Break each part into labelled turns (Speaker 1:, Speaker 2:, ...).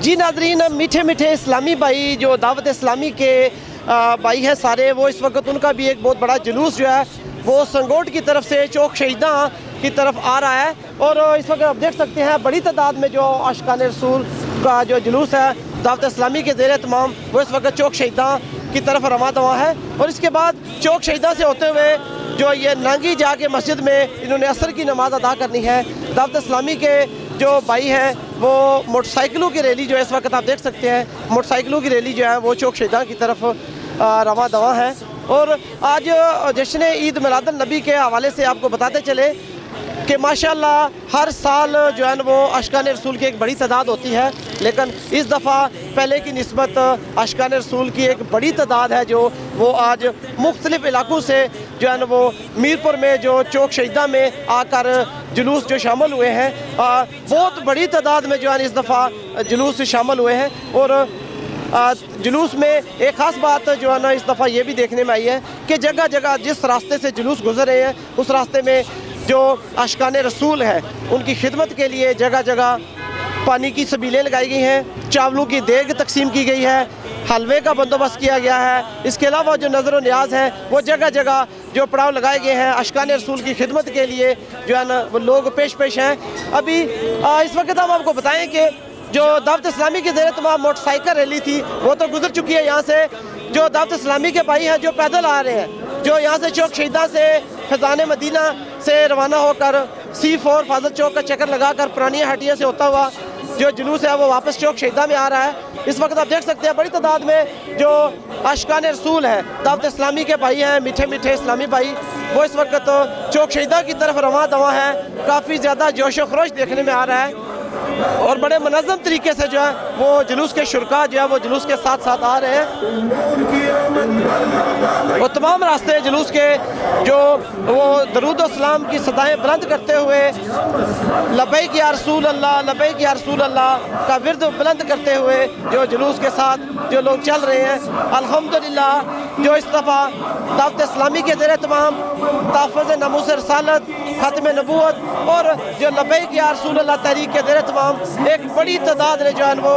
Speaker 1: जी नाज़रीन, मीठे मीठे इस्लामी भाई जो दावत इस्लामी के भाई हैं सारे, वो इस वक्त उनका भी एक बहुत बड़ा जुलूस जो है वो संगोट की तरफ से चौक शहीदा की तरफ आ रहा है। और इस वक्त आप देख सकते हैं बड़ी तादाद में जो आशिकान रसूल का जो जुलूस है दावत इस्लामी के ज़ेर तमाम वो इस वक्त चौक शहीदा की तरफ रवा दवा है। और इसके बाद चौक शहीदा से होते हुए जो ये नांगी जाके मस्जिद में इन्होंने असर की नमाज़ अदा करनी है। दावत इस्लामी के जो भाई हैं वो मोटरसाइकिलों की रैली जो है इस वक्त आप देख सकते हैं, मोटरसाइकिलों की रैली जो है वो चौक शहीदा की तरफ रवा दवा है। और आज जश्न ईद मिलादुन नबी के हवाले से आपको बताते चले कि माशाल्लाह हर साल जो है वो आशिकान रसूल की एक बड़ी तादाद होती है, लेकिन इस दफ़ा पहले की निस्बत आशिकान रसूल की एक बड़ी तादाद है जो वो आज मुख्तलिफ़ इलाकों से जो है वो मीरपुर में जो चौक शहीदा में आकर जुलूस जो शामिल हुए हैं, बहुत बड़ी तादाद में जो है इस दफ़ा जुलूस शामिल हुए हैं। और जुलूस में एक ख़ास बात जो है ना इस दफ़ा ये भी देखने में आई है कि जगह जगह जिस रास्ते से जुलूस गुजर रहे हैं उस रास्ते में जो आशिकान रसूल है उनकी खिदमत के लिए जगह जगह पानी की सबीलें लगाई गई हैं, चावलों की देग तकसीम की गई है, हलवे का बंदोबस्त किया गया है। इसके अलावा जो नज़र व न्याज है वो जगह जगह जो पड़ाव लगाए गए हैं आशिकान रसूल की खिदमत के लिए जो है ना वो लोग पेश हैं। अभी इस वक्त हम आपको बताएं कि जो दावत इस्लामी के ज़ेर तमाम मोटरसाइकिल रैली थी वो तो गुजर चुकी है। यहाँ से जो दावत इस्लामी के भाई हैं जो पैदल आ रहे हैं, जो यहाँ से चौक शहीदा से फैज़ान मदीना से रवाना होकर C4 फाजल चौक का चक्कर लगाकर पुरानी हटिया से होता हुआ जो जुलूस है वो वापस चौक शहीदा में आ रहा है। इस वक्त आप देख सकते हैं बड़ी तादाद में जो आशिकान रसूल है दावत इस्लामी के भाई हैं, मीठे मीठे इस्लामी भाई, वो इस वक्त तो चौक शहीदा की तरफ रवा दवा है। काफ़ी ज़्यादा जोश व खरोश देखने में आ रहा है और बड़े मुनज़्ज़म तरीके से जो है वो जुलूस के शुरका जो है वो जुलूस के साथ साथ आ रहे हैं। और तमाम रास्ते जुलूस के जो वो दरूद व सलाम की सदाएँ बुलंद करते हुए लब्बैक या रसूल अल्लाह, लब्बैक या रसूल अल्लाह का विर्द बुलंद करते हुए जो जुलूस के साथ जो लोग चल रहे हैं। अल्हम्दुलिल्लाह जो इस दफ़ा दावत इस्लामी के ज़ेर तमाम तहफ़्फ़ुज़ नमूस रसालत, ख़ात्म नबूवत और जो लब्बैक या रसूल अल्लाह तहरीक के ज़ेर तमाम एक बड़ी तादाद ने जो है वो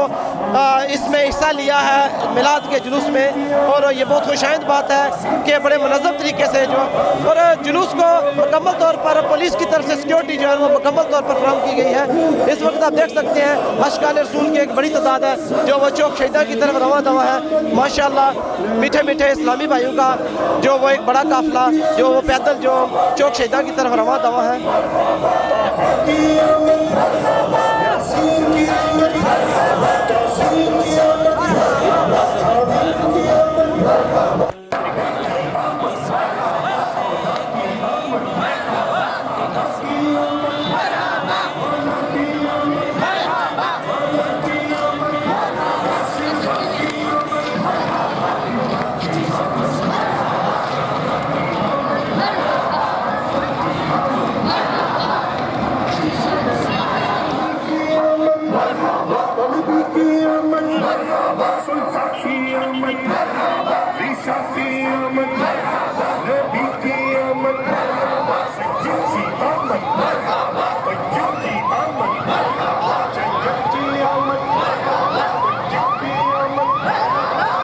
Speaker 1: इसमें हिस्सा लिया है मिलाद के जुलूस में। और ये बहुत खुशाइंद बात है कि बड़े मुनज़्ज़म तरीके से जो और जुलूस को मुकम्मल तौर पर पुलिस की तरफ से सिक्योरिटी जो है वो मुकम्मल तौर पर फराहम की गई है। इस वक्त आप देख सकते हैं आशिकान रसूल की एक बड़ी तादाद है जो वो चौक शहीदा की तरफ रवा दवा है। माशाल्लाह मीठे मीठे इस्लामी भाइयों का जो वो एक बड़ा काफिला जो वो पैदल जो चौक शहीदा की तरफ रवा दवा है।